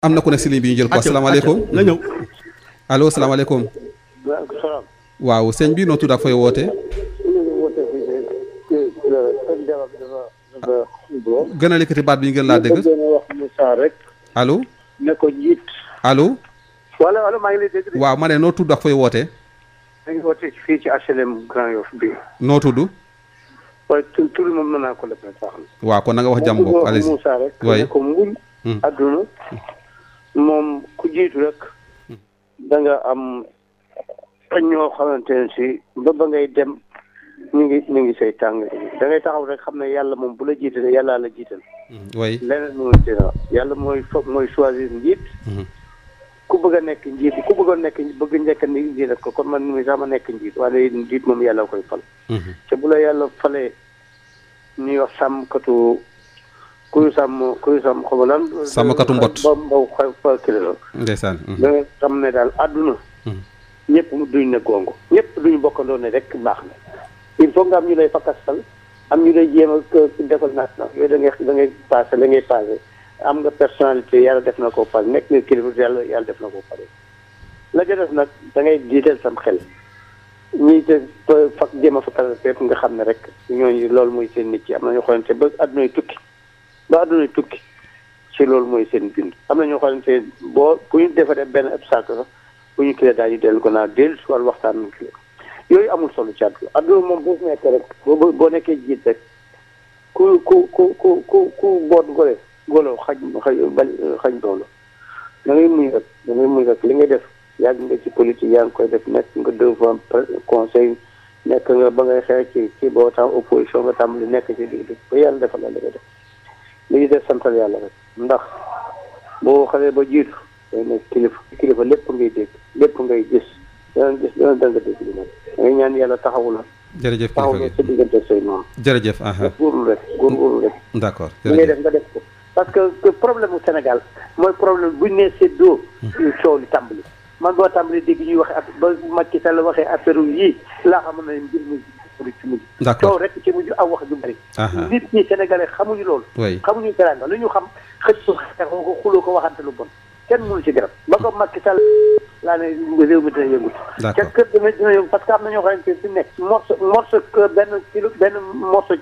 am na ku nekk si ligne bi ñu jël ko asalaamaaleykum nga ñëw allo salaamaaleykum waaw sëñ bi noo tudd ak fooy woote gën a likkati baat bi ñu gën laa dégg wax Moussa rek allo ne ko njiit allo wala maa ngi lay dégg waaw ma ne noo tudd ak fooy woote da ngi woote fii ci HLM Grand Yoff bi noo tudd waaye tur moom mën naa ko lépp sax waaw kon na nga wax jàmm bopp allez Moussa rek ne ko muñ adduna moom ku jiitu rek da nga am ñoo xamante ne si ba ngay dem ñu ngi say tàng da ngay taxaw rek xam ne yàlla moom bu la jiitale yàllaa la jiital way leneen mënul ci yàlla mooy choisir njiit ku bëgg a nekk njiit ku bëggoon nekk bëgg njëkk ni njiit ko kon man mi sax ma nekk njiit waaye njiit moom yàlla koy fal te bu la yàlla falee ñuy wax sàmmkatu kuy sàmm xaw ma lan sàmmkatu mbot ba mbaw fa kilo la ndeysaan da nga xam ne daal àdduna ñëpp duñ ne gongo ñëpp duñu bokkandoo ne rek baax na il faut nga am ñu lay fakkastal am ñu lay jéem a defal naat na yooyu da ngay passé la ngay passé am nga personnalité yàlla def na ko pare nekk nga kilifa yàlla def na ko pare la ca def nag da ngay jiital sam xel ñii te fak jéem a fakkastal fépp nga xam ne rek ñooñu loolu mooy seen nit ci am na ñoo xamante ba addunay tukki ci loolu mooy seen bind am na ñoo xamante boo bu ñu defaree benn obstacle sax bu ñu kilee daal di dellu ko naa dellu si wàllu waxtaan nañ kile yooyu amul solo ci àdduna àdduna moom boo nekkee rek boo nekkee jiit rek ku boot golo xañ doolu da ngay muñ rek li ngay def yàgg nga ci politique yaa ngi koy def nekk nga 2 fois conseil nekk nga ba ngay xeex ci boo tam opposition nga tàmbali nekk ci digg ba yàlla defal la li nga def li ñu def santal yàlla rek ndax boo xamee ba jiitu day nekk kilifa lépp ngay dégg lépp ngay gis dana danga dégg li nag da ngay ñaan yàlla taxawu la jërëjëf taxaw la sa diggante say noonu jërëjëf góorgóorlu rek d'accord li ngay def nga def ko parce que problème mu Sénégal mooy problème buñ nee séddoo coow li tàmbali man boo tàmbali dégg ñuy waxe ba Macky Sall waxee affaire yii laa xam ne mbir mi ci mujj coow rek ci mujj aw wax ju bëri nit ñi sénégalais xamuñu loolu xamuñu teranga lu ñu xam xëj ko xeex ko xuloo ko waxante lu bon kenn mënu ci garab ba ko Macky Sall laa ne réew mi dina yëngu ca kër dina yëngu parce que am na ñoo xamante ne fi nekk morceau benn morceau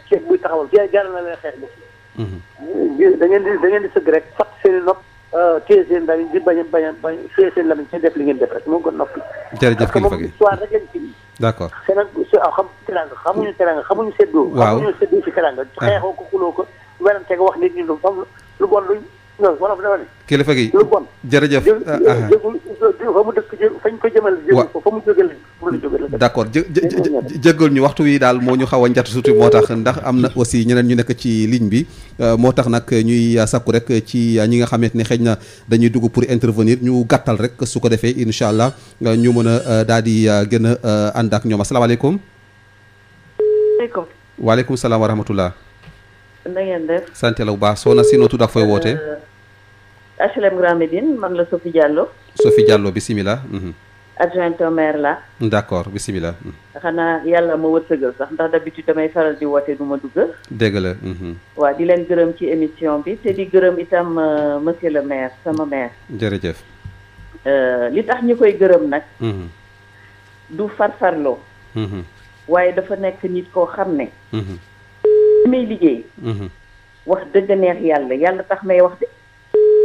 ceeb buy taxawal jaral na leen xeex da ngeen di sëgg rek fat seen i nopp téye seen lamiñ di bañ téye seen lamiñ ci def li ngeen def rek moo gën noppi jërëjëf kilifa gi histoire rek lañ ci d'accord xamuñu teranga xamuñu séddoo xamuñu séddoo ci teranga xeexoo ko xuloo ko werante nga wax nit ñi lu bon luñ wala dafa ne kilifa gi lu bon jërëjëf fa mu dëkk fañ ko jëmal fa mu jóge la d'accord jéggal ñu waxtu wi daal moo ñu xaw a njatu suuti moo tax ndax am na aussi ñeneen ñu nekk ci ligne bi moo tax nag ñuy sakku rek ci ñi nga xamante ne xëy na dañuy dugg pour intervenir ñu gàttal rek su ko defee incha allah ñu mën a daal di gën a ànd ak ñoom asalaamaaleykum waaleykum salaam wa rahmatullah na ngeen def sant la bu baax soxna si noo tudd ak fooy woote HLM Grand Médine man la Sophie Diallo bismillah adjointe au maire la d'accord bismillah xanaa yàlla ma wërsëgal sax ndax d'habitude damay faral di woote du ma dugg dégg la waaw di leen gërëm ci émission bi te di gërëm itam monsieur le maire sama maire jërëjëf li tax ñu koy gërëm nag du farfarloo waaye dafa nekk nit koo xam ne li may liggéey wax dëgg neex yàlla tax may wax de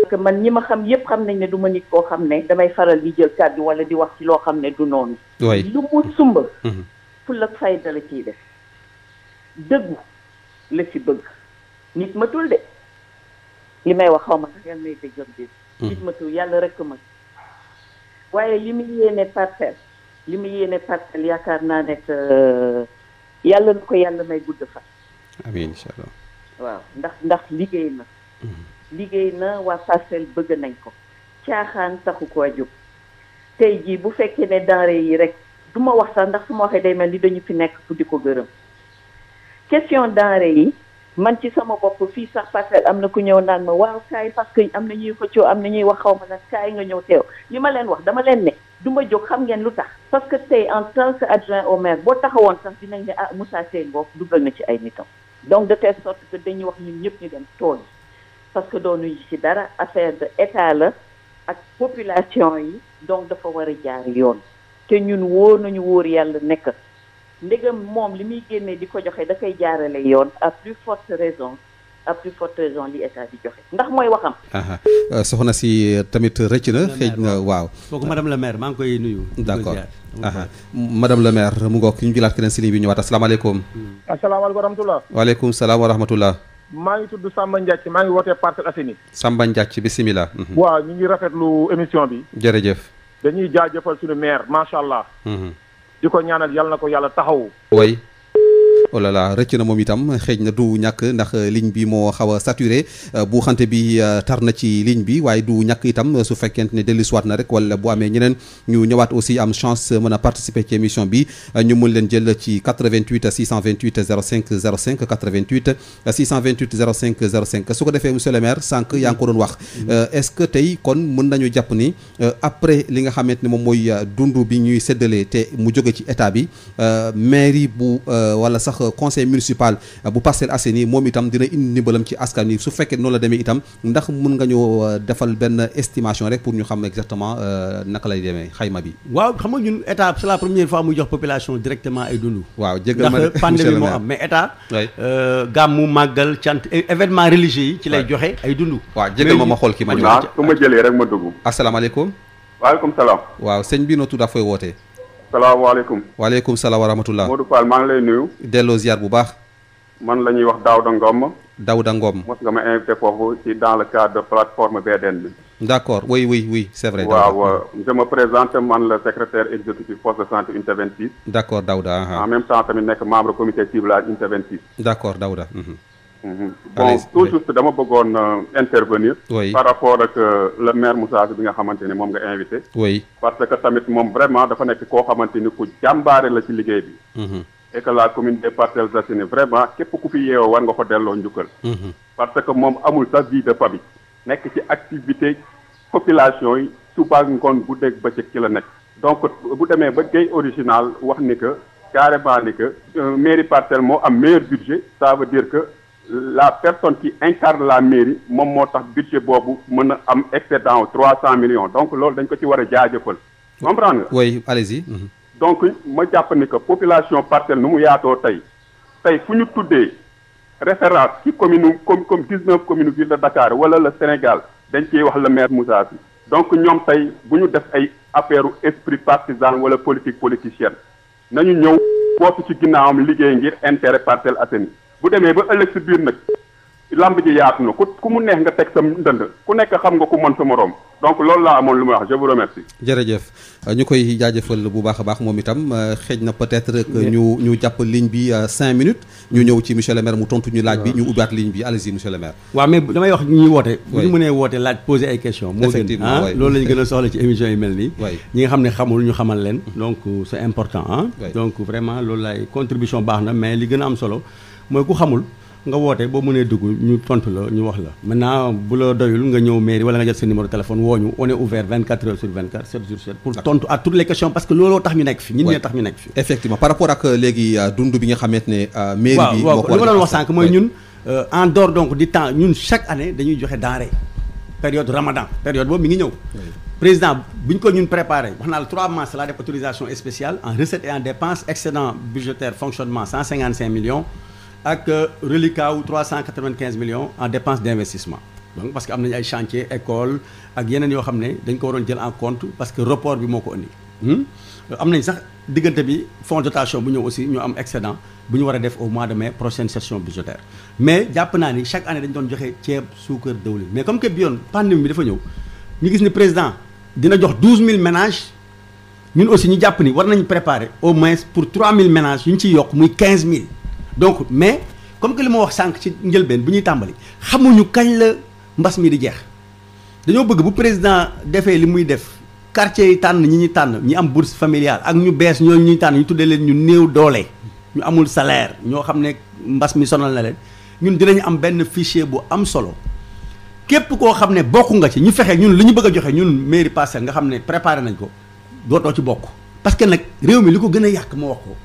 parce que man ñi ma xam yépp xam nañ ne du ma nit koo xam ne damay faral di jël kàddu wala di wax ci loo xam ne du noonu lu mu sumba ful ak fayda la ciy def dëggu la ci bëgg nit matul de li may wax xaw ma sax yan may déggam di nit matul yàlla rek ma waaye li mu yéene parcelle yaakaar naa nekk yàlla na ko yàlla may gudd fa amiin incha allah waaw ndax liggéey na waa parcelle bëgg nañ ko caaxaan taxu koo jóg tey jii bu fekkee ne denrée yi rek du ma wax sax ndax su ma waxee day mel ni dañu fi nekk fu di ko gërëm question denrée yi man ci sama bopp fii sax parcelle am na ku ñëw naan ma waaw kaay parce que am na ñuy xëccoo am na ñuy wax xaw ma nag kaay nga ñëw teew li ma leen wax dama leen ne du ma jóg xam ngeen lu tax parce que tey en tant que adjoint au maire boo taxawoon sax dinañ ne Moussa Seye ngoog dugal na ci ay nitam donc de telle sorte que dañuy wax ñun ñëpp ñu dem tool parce que doonuñu ci dara affaire de état la ak population yi donc dafa war a jaar yoon te ñun wóor nañu wóor yàlla nekk ndegam moom li muy génnee di ko joxe da koy jaarale yoon à plus forte raison li état di joxe ndax mooy waxam. soxna si tamit rëcc na xëy na waaw. kooku madame la maire maa ngi koy nuyu. d'accord madame la maire mu ngoog ñu jëlaat keneen si ligne bi ñëwaat asalaamaaleykum. asalaamaaleykum wa rahmatulah. waaleykum salaam wa rahmatullah. maa ngi tudd Samba Ndiathie maa ngi wootee Parcelles Assainies. Samba Ndiathie bisimilah. waaw ñu ngi rafetlu émission bi. jërëjëf. dañuy jaajëfal suñu maire macha allah. di ko ñaanal yàlla na ko yàlla taxawu. way oh là là rëcc na moom itam xëy na du ñàkk ndax ligne bi moo xaw a saturé bu xante bi tar na ci ligne bi waaye du ñàkk itam su fekkente ne dellusiwaat na rek wala bu amee ñeneen ñu ñëwaat aussi am chance mën a participer ci émission bi ñu mën leen jël ci 88 628 05 05 88 628 05 05 su ko defee monsieur le maire sànq yaa ngi ko doon wax est-ce que tey kon mën nañu jàpp ni après li nga xamante ne moom mooy dund bi ñuy séddale te mu jóge ci état bi mairie bu wala sax conseil municipal bu Parcelles Assainies moom itam dina indi ndimbalam ci askan wi su fekkee noonu la demee itam ndax mën nga ñu defal benn estimation rek pour ñu xam exactement naka lay demee xayma bi. waaw xam nga ñun état c'est la première fois muy jox population directement ay dund. waaw jégal ma ndax pandémie moo am mais état. gàmmu màggal cant événement religieux yi ci lay joxe ay dund. waaw jégal ma xool ki ma ñëw. waaw su ma jëlee rek ma dugg. asalaamaaleykum. waaleykum salaam. waaw sëñ bi noo tudd fooy wootee. salaamaaleykum. waaleykum salaam wa rahmatullah. Modou Fall maa ngi lay nuyu. delloo ziar bu baax. man la ñuy wax Daouda Ngom. Daouda Ngom. mos nga ma invité foofu ci dans le cadre de plateforme BDN bi. d'accord oui c'est vrai. waaw je me présente man le secrétaire exécutif poste de santé unité 26. d'accord Daouda. en même temps tamit nekk membre comité ciblage unité 26. d'accord Daouda. bon tout juste dama bëggoon intervenir. oui par rapport ak le maire Moussa bi nga xamante ni moom nga invité. oui parce que tamit moom vraiment dafa nekk koo xamante ni ku jàmbaare la ci liggéey bi. et que la commune des Parcelles Assainies vraiment képp ku fi yeewoo war nga ko delloo njukkal. parce que moom amul sa vie de famille. nekk ci activité population yi suba ngoon guddeeg bëccëg ci la nekk. donc bu demee ba Gueye original wax ni que carrément ni que mairie Parcelles moo am meilleur budget ça veut dire que la personne qui incarne la mairie moom moo tax budget boobu mën a am excédent 300 millions donc loolu dañ ko ci war a jaajëfal. comprendre nga. oui allez-y. donc ma jàpp ni que population Parcelles nu mu yaatoo tey fu ñu tuddee référence ci commune comme 19 communes ville de Dakar wala le Sénégal dañ ciy wax le maire Moussa Sy donc ñoom tey bu ñu def ay affaire esprit partisan wala politique politicienne nañu ñëw bootu ci ginnaawam liggéey ngir intérêt Parcelles Assainies bu demee ba ëllëg si biir nag lamb ji yaatu na ku mu neex nga teg sa ndënd ku nekk xam nga ku mën sa moroom donc loolu laa amoon lu ma wax je vous remercie. jërëjëf ñu koy jaajëfal bu baax a baax moom itam xëj na peut-être que ñu jàpp ligne bi 5 minutes ñu ñëw ci monsieur le maire mu tontu ñu laaj bi ñu ubbiwaat ligne bi allez-y monsieur le maire. waaw mais damay wax ñuy woote. bu ñu mënee woote laaj poser ay questions. moo gën loolu la ñu gën a soxla ci émission yi mel nii. ñi nga xam ne xamul ñu xamal leen. donc c'est important donc vraiment loolu laay contribution baax na mais li gën a am solo mooy ku xamul. nga woote boo mënee dugg ñu tontu la ñu wax la maintenant bu la doyul nga ñëw mairie wala nga jot sa numéro téléphone woo ñu on est ouvert 24 heures sur 24 7 jours sur 7 pour tontu à toutes les questions parce que looloo tax ñu nekk fi ñun ñoo tax ñu nekk fi effectivement par rapport ak léegi dund bi nga xamante ne mairie bi waaw li ma doon wax sànq mooy ñun en dehors donc du temps ñun chaque année dañuy joxe denrée période ramadan période boobu mi ngi ñëw président bu ñu ko ñun préparé wax naa la 3 mars la def autorisation spéciale en recettes et en dépenses excédent budgétaire fonctionnement 155 millions ak reliquat wu 395 millions en dépenses d'investissement donc parce que am nañu ay chantier école ak yeneen yoo xam ne dañ ko waroon jël en compte parce que report bi moo ko indi am nañ sax diggante bi fonds de dotation bu ñëw aussi ñu am excédent bu ñu war a def au mois de mai prochaine session budgétaire mais jàpp naa ni chaque année dañ doon joxe ceeb suukar dëwlin mais comme que bi yoon pandémie bi dafa ñëw ñu gis ni président dina jox 12000 ménages ñun aussi ñu jàpp ni war nañu préparer au moins pour 3000 ménages yu ñu ciy yokk muy 15000 donc mais comme que li ma wax sànq ci njëlbeen bu ñuy tàmbali xamuñu kañ la mbas mi di jeex dañoo bëgg bu président defee li muy def quartier yi tànn ñi tànn ñi am bourse familiale ak ñu bees ñooñu ñuy tànn ñu tuddee leen ñu néew doole ñu amul salaire ñoo xam ne mbas mi sonal na leen ñun dinañu am benn fichier bu am solo képp koo xam ne bokk nga ci ñu fexe ñun li ñu bëgg a joxe ñun mairie Parcelles nga xam ne préparé nañ ko dootoo ci bokk parce que nag réew mi li ko gën a yàq ma wax ko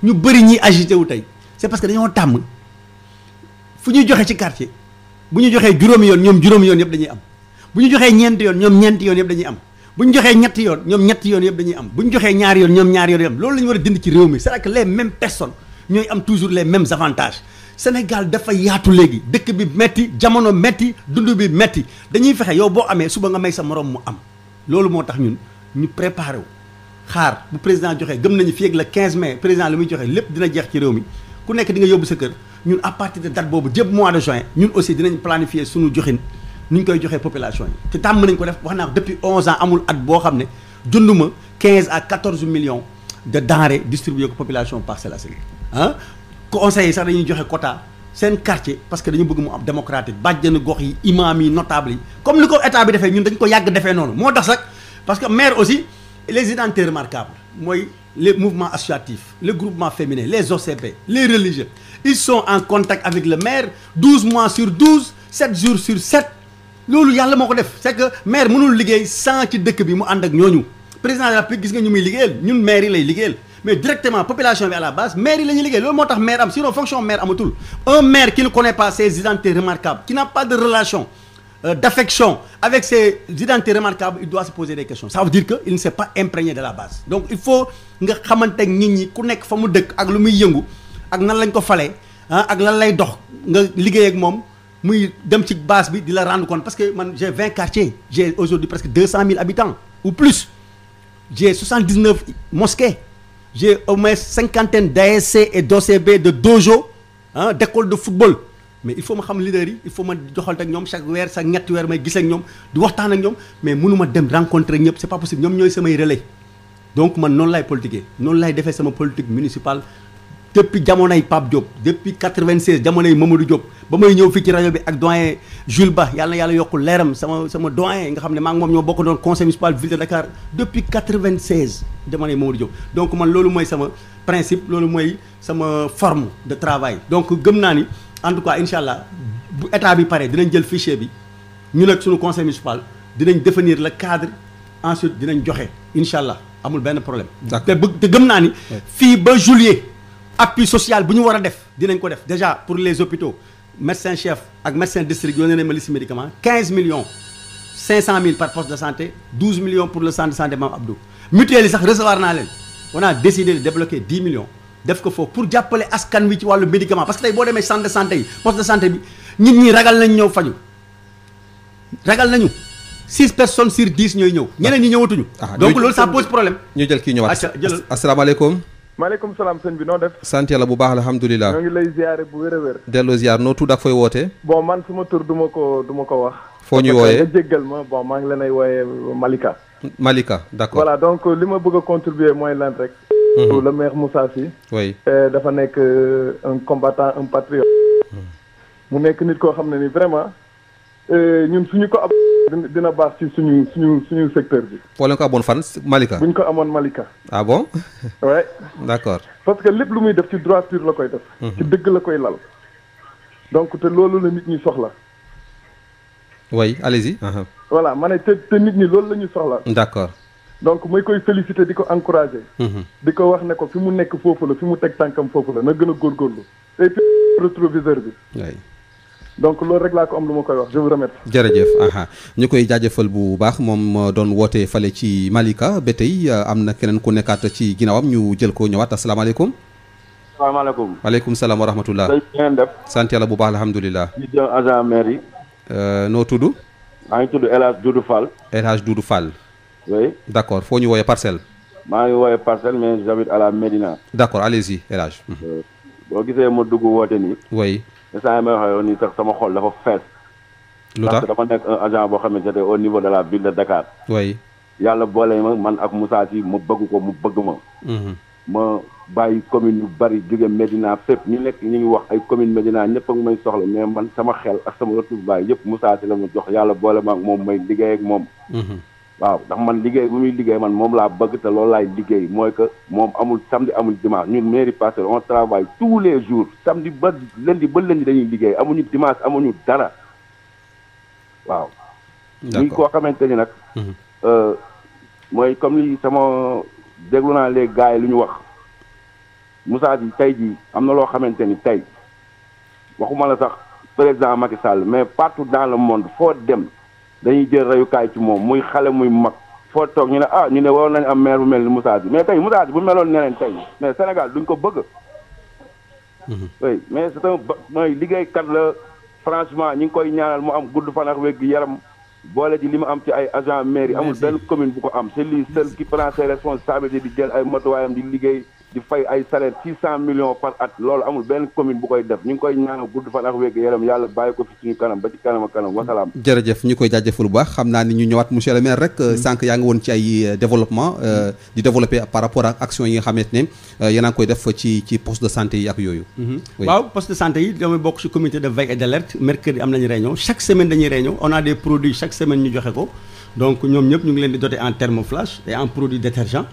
ñu bëri ñiy agité wu tey c'est parce que dañoo tàmm fu ñuy joxe ci quartier bu ñu joxee juróomi yoon ñoom juróomi yoon yëpp dañuy am bu ñu joxee ñeenti yoon ñoom ñeenti yoon yëpp dañuy am bu ñu joxee ñetti yoon ñoom ñetti yoon yëpp dañuy am bu ñu joxee ñaari yoon ñoom ñaari yoon yëpp loolu la ñu war a dindi ci réew mi c'est-à-dire que les mêmes personnes ñooy am toujours les mêmes avantages Sénégal dafa yaatu léegi dëkk bi metti jamono metti dund bi metti dañuy fexe yow boo amee suba nga may sa morom mu am loolu moo tax ñun ñu préparé wu xaar bu président joxee gëm nañu fii ak le 15 mai président li muy joxe lépp dina jeex ci réew mi ku nekk di nga yóbbu sa kër ñun à partir de date boobu jëpp mois de juin ñun aussi dinañ planifier suñu joxin ni ñu koy joxee population yi te tàmm nañ ko def wax naa ko depuis 11 ans amul at boo xam ne jënduma 15 à 14 millions de denrées distribué ko population Parcelles Assainies ah conseils yi sax dañuy joxe quota seen quartier parce que dañu bëgg mu am démocratique bàjjenu gox yi imam yi notable yi comme ni ko état bi defee ñun dañ ko yàgg defee noonu moo tax sax parce que maire aussi les identités remarquables mooy les mouvements associatifs les groupements féminins les OCP les religieux ils sont en contact avec le maire 12 mois sur 12 7 jours sur 7 loolu yàlla moo ko def c'est que maire mënul liggéey sans ci dëkk bi mu ànd ak ñooñu président de la République gis nga ñu muy liggéeyal ñun maire yi lay liggéeyal mais directement population bi à la base maire yi la ñuy liggéey loolu moo tax maire am sinon fonction maire amatul un maire qui ne connaît pas ses identités remarquables qui n'a pas de relation d'affection avec ses identités remarquables il doit se poser des questions ça veut dire que il ne s'est pas imprégné de la base donc il faut nga xamante ak nit ñi ku nekk fa mu dëkk ak lu muy yëngu ak nan lañ ko falee ah ak lan lay dox nga liggéey ak moom muy dem ci base bi di la rendre compte parce que man j'ai 20 quartiers j'ai aujourd'hui presque 200 000 habitants ou plus j'ai 79 mosquées j'ai au moins 50 d'ASC et d'OCB de dojo ah d'école de football mais il faut ma xam leader yi il faut ma joxante ak ñoom chaque weer chaque ñetti weer may gis ak ñoom di waxtaan ak ñoom mais mënuma dem rencontrer ñëpp c'est pas possible ñoom ñooy samay relais donc man noonu laay politiquer noonu laay defee sama politique municipale depuis jamonoy Pape Diop depuis 96 jamonoy Mamadou Diop ba may ñëw fii ci rajo bi ak doyen Jules Ba yàlla na yàlla yokku leeram sama doyen nga xam ne maa ngi moom ñoo bokk doon conseil municipal ville de Dakar depuis 96 jamonoy Mamadou Diop donc man loolu mooy sama principe loolu mooy sama forme de travail donc gëm naa ni en tout cas incha allah bu état bi pare dinañ jël fichier bi ñu nag suñu conseil municipal dinañ définir le cadre ensuite dinañ joxe incha allah amul benn problème. te gëm naa ni fii ba juillet appui social bu ñu war a def dinañ ko def déjà pour les hôpitaux médecin chef ak médecin district yónnee nañ ma liste médicament 15 millions 500 000 par poste de santé 12 millions pour le centre de santé Mame Abdou mutuelle yi sax recevoir naa leen on a décidé de débloquer 10 millions def ko foofu pour jàppale askan wi ci wàllu médicament parce que tey boo demee centre de santé yi poste de santé bi nit ñi ragal nañ ñëw faju ragal nañu 6 personnes sur 10 ñooy ñëw ñeneen ñi ñëwatuñu donc loolu ça pose problème ñu jël kii ñëwaat asalaamaaleykum maaleykum salaam sëñ bi noo def sant yàlla bu baax alhamdulilah ñoo ngi lay ziare bu wér a wér delloo ziar noo tudd ak fooy wootee bon man suma tur du ma ko wax foo ñuy wooyee nga jéggal ma bon maa ngi leen ay wooyee Malika d'accord voilà donc li ma bëgg a contribuer mooy lan rek le maire Moussa Sy oui dafa nekk un combattant un patriote mu nekk nit koo xam ne ni vraiment ñun suñu ko ab dina baax ci suñu secteur bi foo leen ko amoon fan Malika buñ ko amoon Malika ah bon ouais d'accord parce que lépp lu muy def ci droiture la koy def ci dëgg la koy lal donc te loolu la nit ñi soxla oui allez-y voilà ma ne te nit ñi loolu la ñu soxla d'accord donc mooy koy féliciter di ko encourager di ko wax ne ko fi mu nekk foofu la fi mu teg tànkam foofu la na gën a góorgóorlu et puis rétroviseur bi oui donc loolu rek laa ko am lu ma koy wax je vous remercie jërëjëf ñu koy jaajëfal bu baax moom doon woote fale ci Malika ba tey am na keneen ku nekkaat ci ginnaawam ñu jël ko ñëwaat asalaamaaleykum salaamaaleykum waaleykum salaam wa rahmatullah ngeen def sant yàlla bu baax alhamdulilah ñu jël agent maire yi noo tudd maa ngi tudd El Hadj Doudou Fall El Hadj Doudou Fall oui d'accord foo ñu wooyee Parcelles maa ngi wooyee Parcelles mais j'habite à la Médina d'accord allez-y El Hadj boo gisee ma dugg woote nii oui instant yi may waxee yoon nii sax sama xol dafa fees lu tax parce que dama nekk un agent boo xamante ne au niveau de la ville de Dakar oui yàlla boole ma man ak Moussa Sy ma bëgg ko mu bëgg ma ma bàyyi commune yu bari jóge Médina fépp ñu nekk ñu ngi wax ay commune Médina ñëpp ak may soxla mais man sama xel ak sama retrouvailles yëpp Moussa Sy la ma jox yàlla boole ma ak moom may liggéey ak moom waaw ndax man liggéey bu muy liggéey man moom laa bëgg te loolu laay liggéey mooy que moom amul samedi amul dimanche ñun mairie Parcelles on travaille tous les jours samedi ba lundi dañuy liggéey amuñu dimanche amuñu dara waaw ñuy koo xamante ni nag mooy comme li sama déglu naa léegi gars yi lu ñu wax Moussa Sy tey jii am na loo xamante ni tey waxuma la sax président Macky Sall mais partout dans le monde foo dem dañuy jël reyukaay ci moom muy xale muy mag foo toog ñu ne ñu ne waroon nañu am maire bu mel ni Moussa Sy mais tey Moussa Sy bu meloon neneen tey mais Sénégal duñ ko bëgg. oui mais c'est un mooy liggéeykat la franchement ñi ngi koy ñaanal mu am gudd fan ak wér gi yaram boole ji li mu am ci ay agent mairie amul benn commune bu ko am c'est lui seul qui prend ses responsabilités di jël ay matuwaayam di liggéey di fay ay salaire 600 millions par at loolu amul benn commune bu koy def ñu ngi koy ñaanal gudd fan ak wér gi yaram yàlla bàyyi ko fi suñu kanam ba ci kanam ak kanam wasalaam. jërëjëf ñu koy jaajëfal bu baax xam naa ni ñu ñëwaat monsieur le maire rek sànq yaa ngi woon ci ay développement di développer par rapport ak action yi nga xamante ne yéen a ngi koy def ci poste de santé yi ak yooyu. waaw poste de santé yi damay bokk ci comité de veille et d'alerte mercredi am nañu réunion chaque semaine dañuy réunion on a des produits chaque semaine ñu joxe ko donc ñoom ñëpp ñu ngi leen di doter en thermoflash et en produits détergents.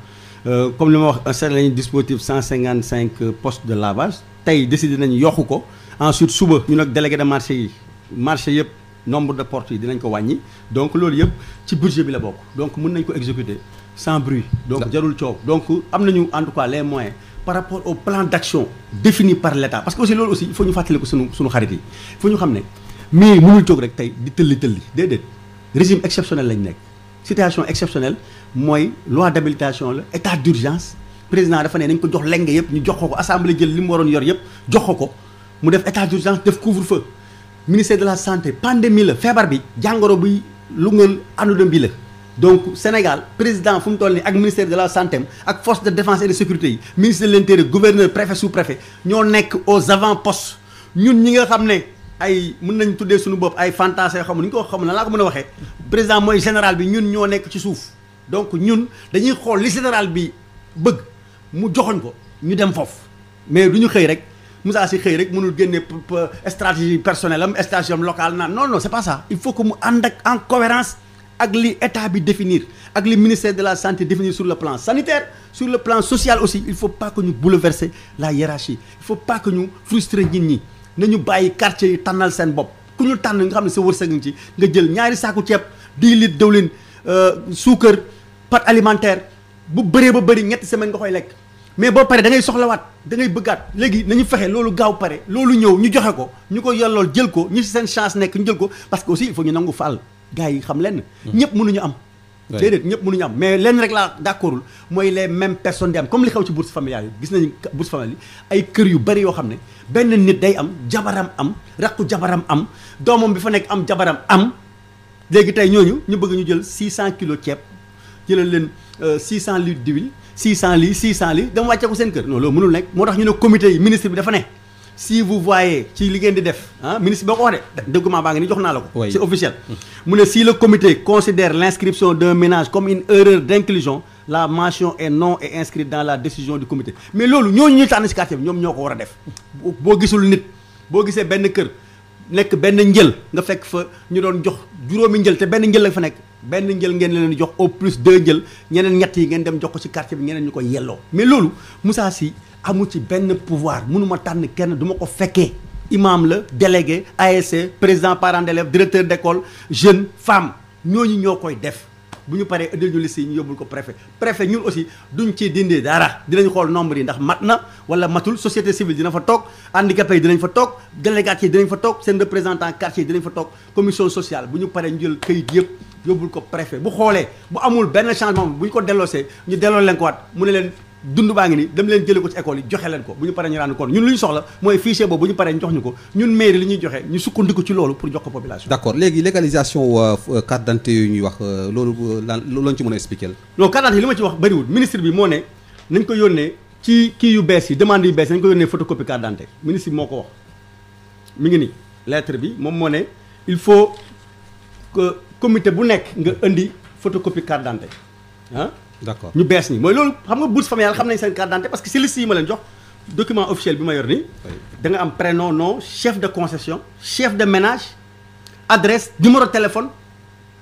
Comme li ma wax installé nañu dispositif 155 postes de lavage tey décidé nañu yokku ko ensuite suba ñu nag délégué de marché yi marché yëpp nombre de portes yi dinañ ko wàññi donc loolu yëpp ci budget bi la bokk donc mën nañ ko exécuter sans bruit donc jarul coow donc am nañu en tout cas les moyens par rapport au plan d'action défini par l'État parce que aussi loolu aussi il faut ñu fàttali ko suñu xarit yi il faut ñu xam ne mais mënul toog rek tey di tëlli déedéet régime exceptionnel lañ nekk situation exceptionnelle mooy loi d'habilitation la état d'urgence président dafa ne nañ ko jox lenge yëpp ñu jox ko assemblée jël li mu waroon yor yëpp jox ko mu def état d'urgence def couvre-feu ministère de la santé pandémie la feebar bi jàngoro bi lu ngeen ànduna bi la donc Sénégal président fu mu toll nii ak ministère de la santé ak force de défense et de sécurité yi ministre de l'intérieur gouverneur préfet sous-préfet ñoo nekk aux avant-postes ñun ñi nga xam ne ay mën nañ tuddee suñu bopp ay fantasses xam ni ñu ko xam na laa ko mën a waxee président mooy général bi ñun ñoo nekk ci suuf donc ñun dañuy xool li général bi bëgg mu joxoñ ko ñu dem foofu mais du ñu xëy rek Moussa Sy xëy rek mënul génne stratégie personnelle am stratégie am locale naan non c'est pas ça il faut que mu ànd ak en cohérence ak li état bi définir ak li ministère de la santé définir sur le plan sanitaire sur le plan social aussi il faut pas que ñu bouleverser la hiérarchie il faut pas que ñu frustrer nit ñi nañu bàyyi quartier yi tànnal seen bopp ku ñu tànn nga xam ne sa wërsëg ngi ci nga jël ñaari saaku ceeb 10 litres dëwlin suukar pâte alimentaire bu bëree ba bëri ñetti semaine nga koy lekk mais boo paree da ngay soxlawaat da ngay bëggaat léegi nañu fexe loolu gaaw pare loolu ñëw ñu joxe ko ñu ko yellool jël ko ñu si seen chance nekk ñu jël ko parce que aussi il faut ñu nangu faal gars yi xam lenn ñëpp mënuñu am déedéet ñëpp mënuñu am mais lenn rek laa d'accordul mooy les mêmes personnes di am comme li xew ci bourse familiale yi gis nañu bourse familiale yi ay kër yu bëri yoo xam ne benn nit day am jabaram am rakku jabaram am doomam bi fa nekk am jabaram am léegi tey ñooñu ñu bëgg ñu jël 600 kilos ceeb jëlal leen 600 litres d'huile 600 lits 600 lits dama wàcce ko seen kër non loolu mënul nekk moo tax ñu ne comité yi ministre bi dafa ne si vous voyez ci li ngeen di def ministre bi boo ko wax de document baa ngi ni jox naa la ko c'est officiel mu ne si le comité considère l'inscription d'un ménage comme une erreur d'inclusion la mention est non et inscrite dans la décision du comité mais loolu ñooñu ñuy tànn ci quartier bi ñoom ñoo ko war a def boo gisul nit boo gisee benn kër nekk benn njël nga fekk fa ñu doon jox juróomi njël te benn njël la fa nekk benn njël ngeen leen di jox au plus 2 njël ñeneen ñett yi ngeen dem jox ko ci quartier bi ñeneen ñu ko yelloo mais loolu Moussa Sy amu ci benn pouvoir mënuma tànn kenn du ma ko fekkee imam la délégué ASC président parent d'élève directeur d'école jeune femme ñooñu ñoo koy def bu ñu paree ëddal ñu liste yi ñu yóbbul ko préfet ñun aussi duñ ci dindi dara dinañ xool nombre yi ndax mat na wala matul société civile dina fa toog handicapé yi dinañ fa toog délégué yi dinañ fa toog seen représentant quartier yi dinañ fa toog commission sociale bu ñu paree ñu jël këyit yëpp yóbbul ko préfet bu xoolee bu amul benn changement bu ñu ko delloosee ñu delloo leen ko waat mu ne leen dund baa ngi ni dem leen jëlee ko ci école yi joxe leen ko bu ñu paree ñu rendre compte ñun lu ñu soxla mooy fichier boobu bu ñu paree ñu jox ñu ko ñun mairie li ñuy joxe ñu sukkandiku ci loolu pour jox ko population. d'accord léegi légalisation carte d'identité yu ñuy wax loolu lañ ci mën a expliquer. non carte d'identité li ma ci wax bëriwul ministre bi moo ne nañ ko yónnee ci kii yu bees yi demande yu bees nañ ko yónnee photocopie carte d'identité ministre bi moo ko wax mi ngi ni lettre bi moom moo ne il faut que comité bu nekk nga indi photocopie carte d'identité d'accord ñu bees ni mooy loolu xam nga bourse familiale xam nañ seen carte d'identité parce que si liste yi ma leen jox document officiel bi ma yor nii da nga am prénom nom chef de concession chef de ménage adresse numéro téléphone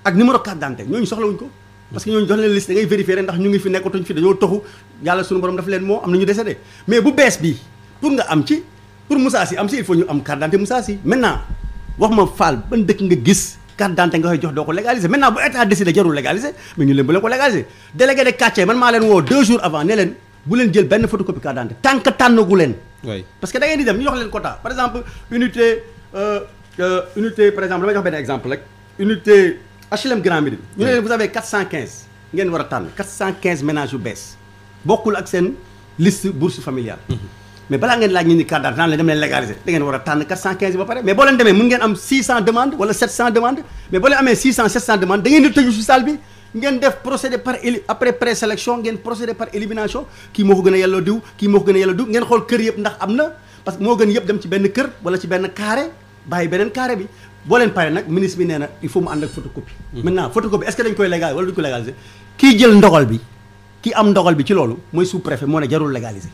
ak numéro carte d'identité ñooñu soxlawuñ ko parce que ñooñu jox leen liste da ngay vérifier ndax ñu ngi fi nekkatuñ fi dañoo toxu yàlla suñu borom dafa leen moo am na ñu décédé mais bu bees bi pour nga am ci pour Moussa Sy am ci il faut ñu am carte d'identité Moussa Sy maintenant wax ma Fall ban dëkk nga gis carte d'identité nga koy jox doo ko légaliser maintenant bu état décidé jarul légaliser mais ñu leen bu leen ko légaliser délégué de quartier man maa leen woo 2 jours avant ne leen bu leen jël benn photocopie carte d'identité tant que tànnagu leen parce que da ngeen di dem ñu jox leen quota par exemple unité unité par exemple damay jox benn exemple rek unité HLM Grand Médine ñu ne leen vous avez 415 ngeen war a tànn 415 ménages yu bees bokkul ak seen liste bourse familiale mais balaa ngeen laaj ñi ni carte d'identité naan leen dem leen légaliser da ngeen war a tànn 415 ba pare mais boo leen demee mën ngeen am 600 demandes wala 700 demandes mais boo leen amee 600 700 demandes da ngeen di tëju si salle bi ngeen def procédé par après présélection ngeen procédé par élimination kii moo ko gën a yelloo diw kii moo ko gën a yelloo diw ngeen xool kër yëpp ndax am na parce que moo gën yëpp dem ci benn kër wala ci benn carré bàyyi beneen carré bi boo leen pare nag ministre bi nee na il faut mu ànd ak photocopie maintenant photocopie est-ce que dañ koy légaliser wala duñ ko légaliser kii jël ndogal bi kii am ndogal bi ci loolu mooy sous-préfet moo ne jarul légaliser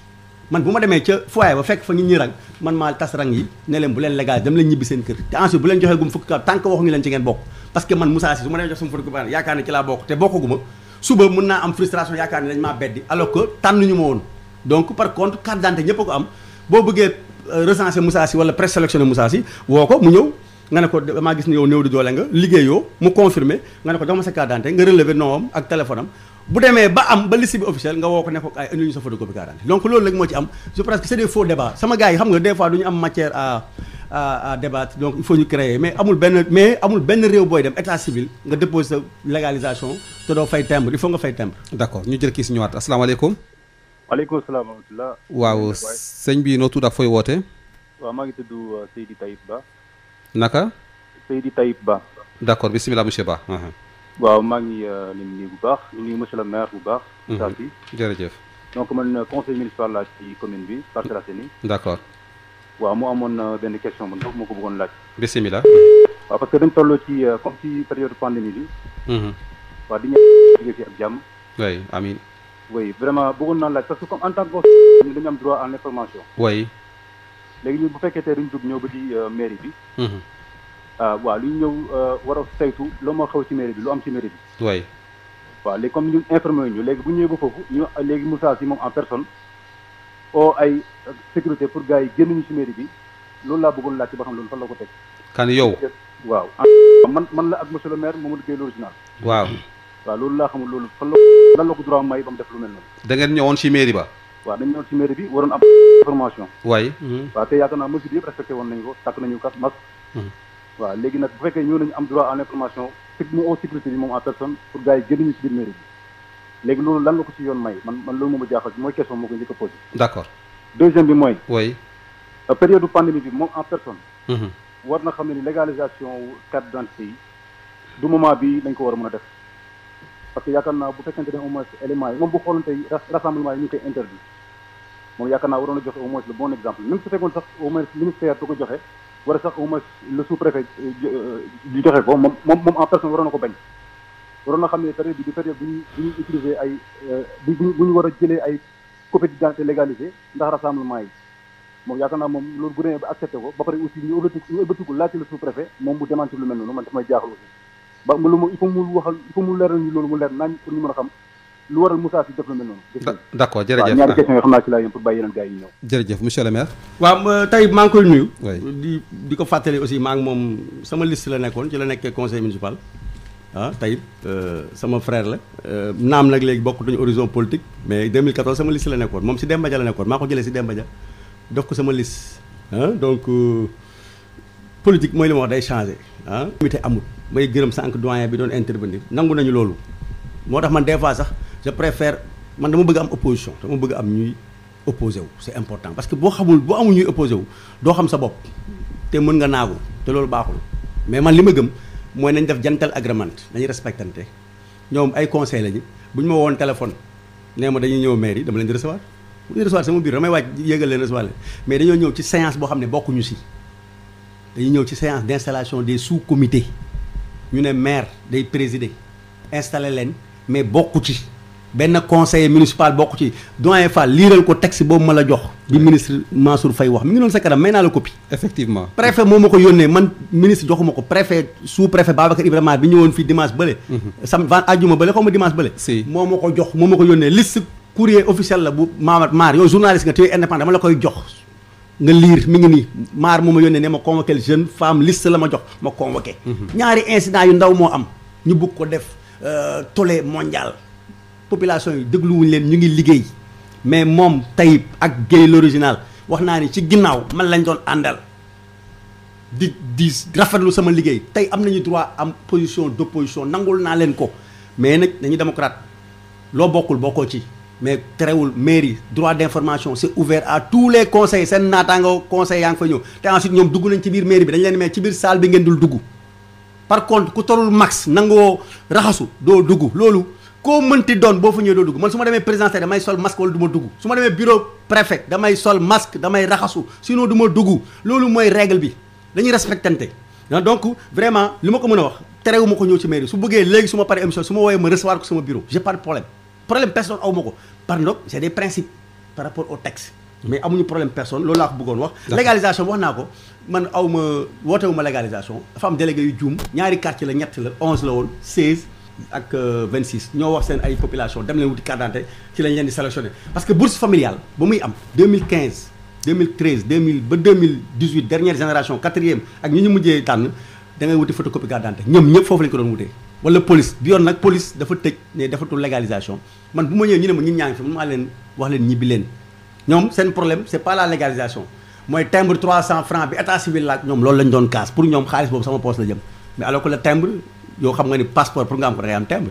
man bu ma demee ca foyer ba fekk fa nit ñi rang man maa tas rang yi ne leen bu leen légaliser dem leen ñibbi seen kër te ensuite bu leen joxee gum fukk ka tant que waxuñu leen ci ngeen bokk parce que man Moussa Sy su ma demee jox sama photocopie yaakaar ne ci laa bokk te bokkaguma suba mën naa am frustration yaakaar ne dañ maa beddi alors que tànnuñu ma woon donc par contre carte d'identité ñëpp a ko am boo bëggee recenser Moussa Sy wala présélectionner Moussa Sy woo ko mu ñëw nga ne ko damaa gis ne yow néew di doole nga liggéeyoo mu confirmer nga ne ko jox ma sa carte d'identité nga relever nom am ak téléphone am bu demee ba am ba liste bi officielle nga woo ko ne ko ay indi ñu sa photocopie carte d'identité donc loolu rek moo ci am je pense que c'est des faux débats sama gars yi xam nga des fois du ñu am matière à débattre donc il faut ñu créer mais amul benn réew booy dem état civil nga déposer sa légalisation te doo fay timbre il faut nga fay timbre. d'accord ñu jël kii si ñëwaat asalaamaaleykum. waaleykum salaam wa rahmatulah. waaw sëñ bi noo tudd ak fooy woote. waaw maa ngi tudd Seydi Taïb Ba. naka. Seydi Taïb Ba. d'accord bisimilah monsieur Ba. waaw maa ngi leen nuyu bu baax ñu nuyu monsieur le maire bu baax. Moussa Sy jërëjëf. donc man conseil municipal laa ci commune bi Parcelles Assainies. d'accord. waaw mu amoon benn question bu ndaw moo ko bëggoon laaj. bisimilah. waaw parce que dañ toll ci comme ci période pandémie bi. waaw di ñëw jóge fi ak jàmm. oui amiin. oui vraiment bëggoon naa laaj parce que comme en tant que ñu dañu am droit à l'information. oui. léegi ñun bu fekkee tey dañu dugg ñëw ba ci mairie bi. waaw lu ñu ñëw war a saytu loo moo xew ci mairie bi lu am ci mairie bi. oui. waaw léegi comme ñun informé ñu léegi bu ñëwee ba foofu ñu léegi Moussa Sy moom en personne oo ay sécurité pour gars yi génn ñu ci mairie bi loolu laa bëggoon laajte ba xam loolu fan la ko teg. kan yow. waaw man la ak monsieur le maire Mamadou Gueye l'original. waaw. waaw loolu laa xamul loolu fan la lan la ko droit may ba mu def lu mel noonu. da ngeen ñëwoon ci mairie ba. waaw dañu ñëwoon ci mairie bi waroon am information. waay. waaw te yaakaar naa mesures yëpp respecté woon nañu ko takk nañu kas masque. waaw léegi nag bu fekkee ñëw nañu am droit à l'information mu au sécurité bi moom en personne pour gars yi génn ñu ci biir mairie bi léegi loolu lan la ko ci yoon may man loolu moom a jaaxal mooy question moo ko njëkk a posé. d'accord. deuxième bi mooy. oui. période pandémie bi moom en personne. war na xam ne ni légalisation carte d'identité yi du moment bi dañ ko war a mën a def parce que yaakaar naa bu fekkente ne au moins éléments yi moom bu xooloon tey rassemblement yi ñu koy interdit moom yaakaar naa waroon a joxe au moins le bon exemple même su fekkoon sax au moins ministère du ko joxe wala sax au moins le sous-préfet di joxe ko moom en personne waroon na ko bañ waroon na xam ne période bi di période bu ñuy utiliser ay bu ñu war a jëlee ay copie d'identité légalisée ndax rassemblement yi moom yaakaar naa moom loolu bu demee ba accepté ko ba pare aussi ñu ëbbatiku laajte le sous-préfet moom mu démentir lu mel noonu man daf may jaaxal aussi ba lu il faut mu leeral ñu loolu mu leer nañ pour ñu mën a xam lu waral Moussa Sy def lu mel noonu. d'accord jërëjëf ñaari question yoo xam naa ci laa yem pour bàyyi yeneen gars yi ñëw. jërëjëf monsieur le maire. waaw tey maa ngi koy nuyu. di ko fàttali aussi maa ngi moom sama liste la nekkoon ci la nekkee conseil municipal. tey sama frère la naam nag léegi bokkutuñu horizon politique mais 2014 sama liste la nekkoon moom si Demba Dia la nekkoon maa ko jëlee si Demba Dia def ko sama liste donc politique mooy li ma wax day changé comité amul may gërëm sànq doyen bi doon intervenir nangu nañu loolu moo tax man des fois sax je préfère man dama bëgg am opposition dama bëgg am ñuy opposé wu c'est important parce que boo amul ñuy opposé wu doo xam sa bopp te mën nga naagu te loolu baaxul mais man li ma gëm mooy nañ def jantal agrément nañu respectante ñoom ay conseil lañu bu ñu ma woon téléphone nee ma dañuy ñëw mairie dama leen di recevoir bu ñu recevoir sama biir damay wàcc yéegal leen recevoir leen mais dañoo ñëw ci séance boo xam ne bokkuñu si dañuy ñëw ci séance d'installation des sous-comités ñu ne maire day présider installé leen mais bokku ci benn conseiller municipal bokku ci doyen Fall liiral ko texte boobu ma la jox bi ministre Mansour Faye wax mi ngi noonu sa kanam may naa la copie. effectivement préfet moo ma ko yónnee man ministre joxuma ko préfet sous préfet Babacar Ibrahima bi ñëwoon fii dimanche bële. àjjuma bële xaw ma dimanche bële. si moo ma ko jox moo ma ko yónnee liste courrier officiel la bu maar yow journaliste nga te indépendant dama la koy jox nga lire mi ngi nii maar moo ma yónnee ne ma convoqué jeune femme liste la ma jox ma convoqué. ñaari incident yu ndaw moo am ñu bëgg ko def tollé mondial. population yi dégluwuñ leen ñu ngi liggéey mais moom Taïb ak Gueye l'original wax naa ni ci ginnaaw man lañ doon àndal di rafetlu sama liggéey tey am nañu droit am position d'opposition nangul naa leen ko mais nag dañuy démocrate loo bokkoo ci mais terewul mairie droit d'information c'est ouvert à tous les conseils seen naataango conseil yaa ngi fa ñëw te ensuite ñoom dugg nañ ci biir mairie bi dañ leen mais ci biir salle bi ngeen dul dugg par contre ku torul max nangoo raxasu doo dugg loolu koo mënti doon boo fa ñëwee doo dugg man su ma demee présidence damay sol masque wala du ma dugg su ma demee bureau préfet damay sol masque damay raxasu sinon du ma dugg loolu mooy règle bi dañuy respectante donc vraiment li ma ko mën a wax terewu ma ko ñëw ci mairie su bëggee léegi su ma paree émission su ma woowee ma recevoir ko sama bureau j'ai pas de problème personne aw ma ko par ndox c'est des principes par rapport au texte mais amuñu problème personne loolu laa ko bëggoon wax légalisation wax naa ko man aw ma wootewu ma légalisation dafa am délégué yu juum ñaari quartier la ñett la 11 la woon 16 ak 26 ñoo wax seen ay population dem leen wuti carte d'identité ci lañ leen di sélectionné parce que bourse familiale ba muy am 2015 2013 2000 ba 2018 dernière génération quatrième ak ñi ñu mujjee tànn da ngay wuti photocopie carte d'identité ñoom ñëpp foofu lañ ko doon wutee wala police bi yoon nag police dafa tëj ne defatul légalisation man bu ma ñëwee ñu ne ma ñun ñaa ngi fi man maa leen wax leen ñibbi leen ñoom seen problème c'est pas la légalisation mooy timbre 300 francs bi état civil laaj ñoom loolu lañ doon kaas pour ñoom xaalis boobu sama poche la jëm mais alors que le timbre yoo xam nga ni passeport pour nga am ko da ngay am timbre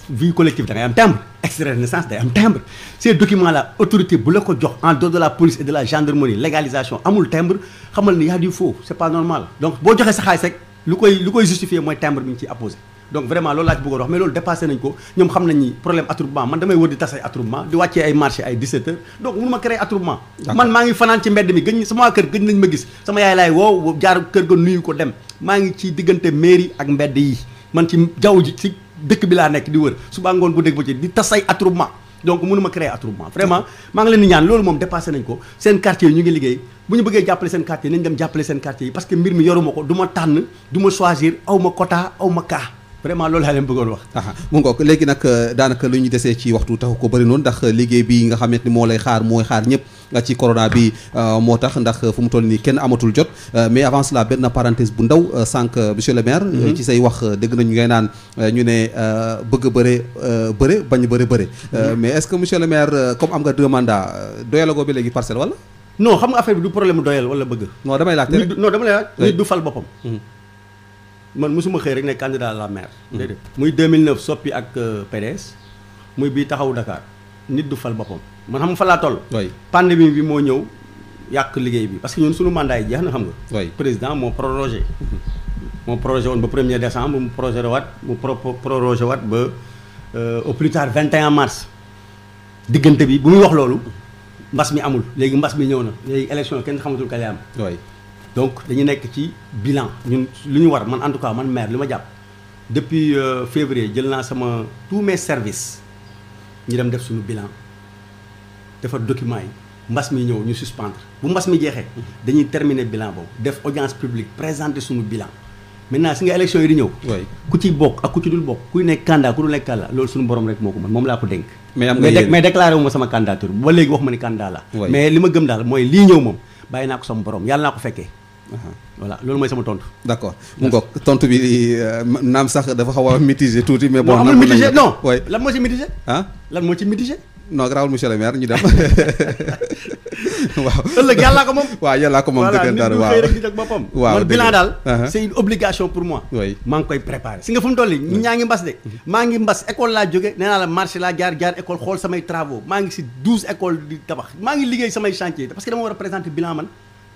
vie collective da ngay am timbre extrait de naissance day am timbre ces documents là autorité bu la ko jox en dehors de la police et de la gendarmerie légalisation amul timbre xamal ni y a du faux c'est pas normal donc boo joxee sa xaalis rek lu koy justifier mooy timbre bi ñu ciy apposé donc vraiment loolu laa ci bëggoon wax mais loolu dépassé nañ ko ñoom xam nañ ni problème attroupement man damay wër di tas ay attroupement di wàccee ay marché ay 17 heures donc mënu ma créer attroupement man maa ngi fanaan ci mbedd mi gëñ sama kër gëñ nañ ma gis sama yaay laay woo jaar kër ga nuyu ko dem maa ngi ci diggante mairie ak mbedd yi man ci jaww ji ci dëkk bi laa nekk di wër suba ngoon bu dégg ba ci di tas ay attroupement donc mënu ma créer attroupement vraiment maa ngi leen di ñaan loolu moom dépassé nañ ko seen quartier yi ñu ngi liggéey bu ñu bëggee jàppale seen quartier nañ dem jàppale seen quartier yi parce que mbir mi yoruma ko du ma tànn du ma choisir aw ma quota aw ma cas vraiment loolu laa leen bëggoon wax mu ngoog léegi nag daanaka lu ñu desee ci waxtu taxu ko bëri noonu ndax liggéey bi nga xamante ni moo lay xaar mooy xaar ñëpp ci corona bi moo tax ndax fu mu toll nii kenn amatul jot mais avant cela benn parenthèse bu ndaw sànq monsieur le maire ci say wax dëgg nañu ngay naan ñu ne bëgg bëre bañ bëre mais est-ce que monsieur le maire comme am nga 2 mandats doyalagoo bi léegi parcelle wala non xam nga affaire bi du problème doyal wala bëgg non damay laajte rek non dama lay laaj nit du fal boppam man mosuma xëy rek ne candidat à la maire déedéet muy 2009 soppi ak PDS muy bii taxawu Dakar nit du fal boppam man xam nga fa laa toll pandémie bi moo ñëw yàq liggéey bi parce que ñun suñu mandat yi jeex na xam nga président moo prorogé woon ba 1er décembre mu prorogé waat ba au plus tard 21 mars diggante bi bu muy wax loolu mbas mi amul léegi mbas mi ñëw na léegi élection kenn xamatul kañ la am donc dañu nekk ci bilan ñun lu ñu war man en tout cas man maire li ma jàpp depuis février jël naa sama tous mes services ñu dem def suñu bilan defar documents yi mbas mi ñëw ñu suspendre bu mbas mi jeexee dañuy terminer bilan boobu def audience publique présenter suñu bilan maintenant si nga élection yi di ñëw ku ci bokk ak ku ci dul bokk kuy nekk candidat ku dul nekk candidat loolu suñu borom rek moo ko mën moom laa ko dénk mais déclaré wu ma sama candidature ba léegi wax ma ni candidat la mais li ma gëm daal mooy lii ñëw moom bàyyi naa ko sama borom yàlla naa ko fekkee voilà loolu mooy sama tontu. d'accord mu ngoog tontu bi naam sax dafa xaw a mitigé tuuti mais bon. non amul mitigé non lan moo ci mitigé. lan moo ci mitigé. non garaawul monsieur le maire ñu dem waaw. ëllëg yàllaa ko moom. waaw yàllaa ko moom dëggantaan waaw voilà nit du xëy rek di boppam. waaw man bilan daal. c'est une obligation pour moi. oui maa ngi koy préparer. si nga fu mu toll nii ñaa ngi mbas de. maa ngi mbas école laa jóge nee naa la marché laa jaar école xool samay travaux maa ngi si 12 écoles di tabax maa ngi liggéey samay chantier parce que dama war a présenter bilan man.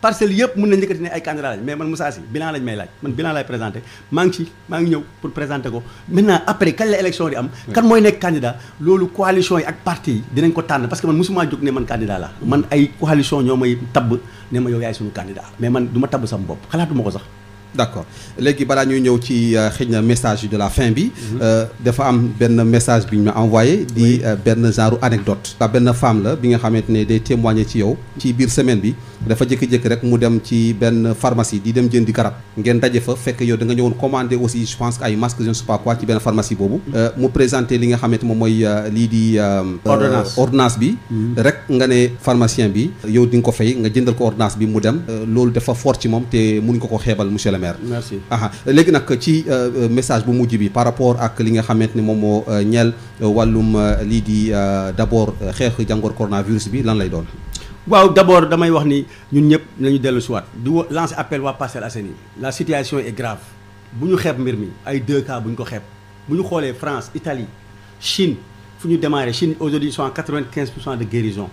parcelle yëpp mën nañ njëkkati ne ay candidat lañ mais man Moussa Sy bilan lañ may laaj man bilan lay présenté maa ngi ñëw pour présenter ko maintenant après kañ la élection di am kan mooy nekk candidat loolu coalition yi ak parti yi dinañ ko tànn parce que man mosumaa jóg ne man candidat la man ay coalition ñoo may tabb ne ma yow yaay suñu candidat mais man du ma tabb sama bopp xalaatuma ko sax. d'accord léegi balaa ñuy ñëw ci xëy na message de la fin bi dafa am benn message bi ñu ma envoyé di benn genre anecdote la benn femme la bi nga xamante ne day témoigner ci yow ci biir semaine bi dafa jékki-jékki rek mu dem ci benn pharmacie di dem jëndi garab ngeen daje fa fekk yow da nga ñëwoon commander aussi je pense que ay masques je ne sais pas quoi ci benn pharmacie boobu mu présenté li nga xamante moom mooy lii di ordonnance bi rek nga ne pharmacien bi yow di nga ko fay nga jëndal ko ordonnance bi mu dem loolu dafa fort ci moom te mënuñ ko xeebal monsieur le maire. merci léegi nag ci message bu mujj bi par rapport ak li nga xamante ni moom moo ñeel wàllum lii di d'abord xeex jàngoro coronavirus bi lan lay doon. waaw d'abord damay wax ni ñun ñëpp nañu dellu si waat di lancer appel waa Parcelles Assainies la situation est grave bu ñu xeeb mbir mi ay 2 cas bu ñu ko xeeb bu ñu xoolee France Italie Chine fu ñu démarré Chine aujourd'hui ils sont à 95% de guérison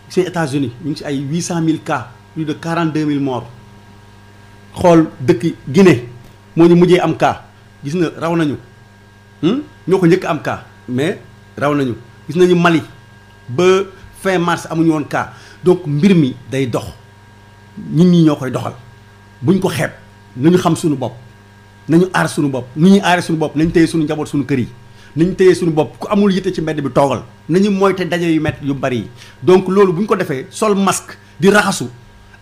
c'est États-Unis ñu ngi si ay 800 000 cas plus de 42 000 morts xool dëkk Guinée moo ñu mujjee am cas gis na raw nañu ñoo ko njëkk am cas mais raw nañu gis nañu Mali ba fin mars amuñu woon cas donc mbir mi day dox ñun ñi ñoo koy doxal buñ ko xeeb nañu xam suñu bopp nañu aar suñu bopp ni ñuy aaree suñu bopp nañ téye suñu njaboot suñu kër yi nañ téye suñu bopp ku amul yitte ci mbedd bi toogal nañu moyte daje yu métti yu bari yi donc loolu bu ñu ko defee sol masque di raxasu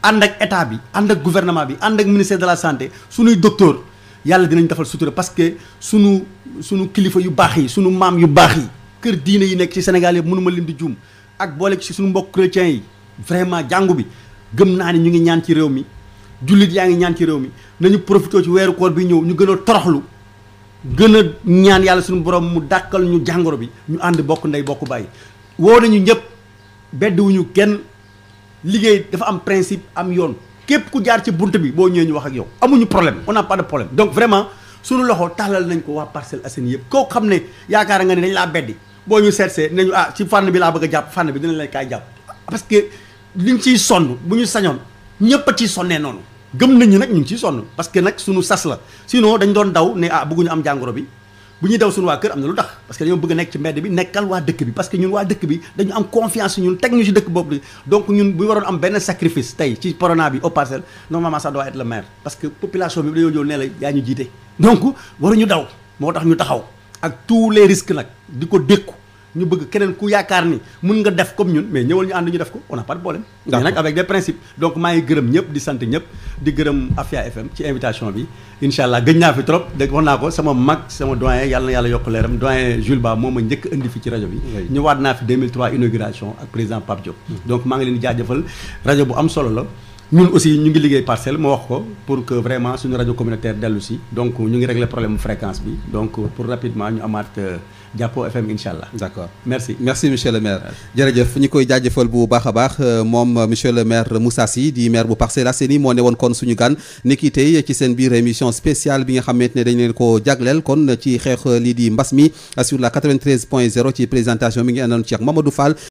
ànd ak état bi ànd ak gouvernement bi ànd ak ministère de la santé suñuy docteur yàlla dinañ defal sutura parce que suñu kilifa yu baax yi suñu maam yu baax yi kër diine yi nekk ci Sénégal yëpp mënuma lim di juum ak boole ci suñu mbokk chrétiens yi vraiment jàngu bi gëm naa ni ñu ngi ñaan ci réew mi jullit yaa ngi ñaan ci réew mi nañu profité ci weeru koor bi ñëw ñu gën a toroxlu gën a ñaan yàlla suñu borom mu dàkkal ñu jàngoro bi ñu ànd bokk ndey bokk bàyyi woo nañu ñëpp beddiwuñu kenn liggéey dafa am principe am yoon képp ku jaar ci bunt bi boo ñëwee ñu wax ak yow amuñu problème on n'a pas de problème donc vraiment suñu loxo tàllal nañ ko waa Parcelles Assainies yëpp koo xam ne yaakaar nga ne dañ laa beddi boo ñu seetsee nañu ci fànn bi laa bëgg a jàpp fànn bi dinañ lay kaay jàpp parce que liñ ciy sonn bu ñu sañoon ñëpp a ciy sonnee noonu gëm nañ ñi nag ñu ngi ciy sonn parce que nag suñu sas la sinon dañ doon daw ne bëgguñu am jàngoro bi bu ñuy daw suñu waa kër am na lu tax parce que dañoo bëgg a nekk ci mbedd bi nekkal waa dëkk bi parce que ñun waa dëkk bi dañu am confiance ñun teg ñu ci dëkk boobu donc ñun bu waroon am benn sacrifice tey ci corona bi au Parcelles normalement ça doit être le maire parce que population bi dañoo ñëw ne la yaa ñu jiite donc waruñu daw moo tax ñu taxaw ak tous les risques nag di ko dékku ñu bëgg keneen ku yaakaar ni mun nga def comme ñun mais ñëwal ñu ànd ñu def ko on n'a pas de problème mais nag avec des principes donc maa ngi gërëm ñëpp di sant ñëpp di gërëm Afia FM ci invitation bi incha allah gëj naa fi trop dégg wax naa ko sama mag sama doyen yàlla na yàlla yokk leeram doyen Jules Ba moom ma njëkk indi fi ci rajo bi ñëwaat naa fi 2003 inauguration ak président Pape Diop donc maa ngi leen di jaajëfal rajo bu am solo la ñun aussi ñu ngi liggéey Parcelles ma wax ko pour que vraiment suñu rajo communautaire dellu si donc ñu ngi régler problème fréquence bi donc pour rapidement ñu amaat Jàppo FM incha allah. d'accord merci monsieur le maire. jërëjëf ñi koy jaajëfal bu baax a baax moom monsieur le maire Moussa Sy di maire bu Parcelles Assainies moo ne woon kon suñu gan ni ki tey ci seen biir émission spéciale bi nga xamante ne dañ leen ko jagleel kon ci xeex lii di mbas mi sur la 93.0 ci présentation mi ngi àndoon ci ak Mamadou Fall.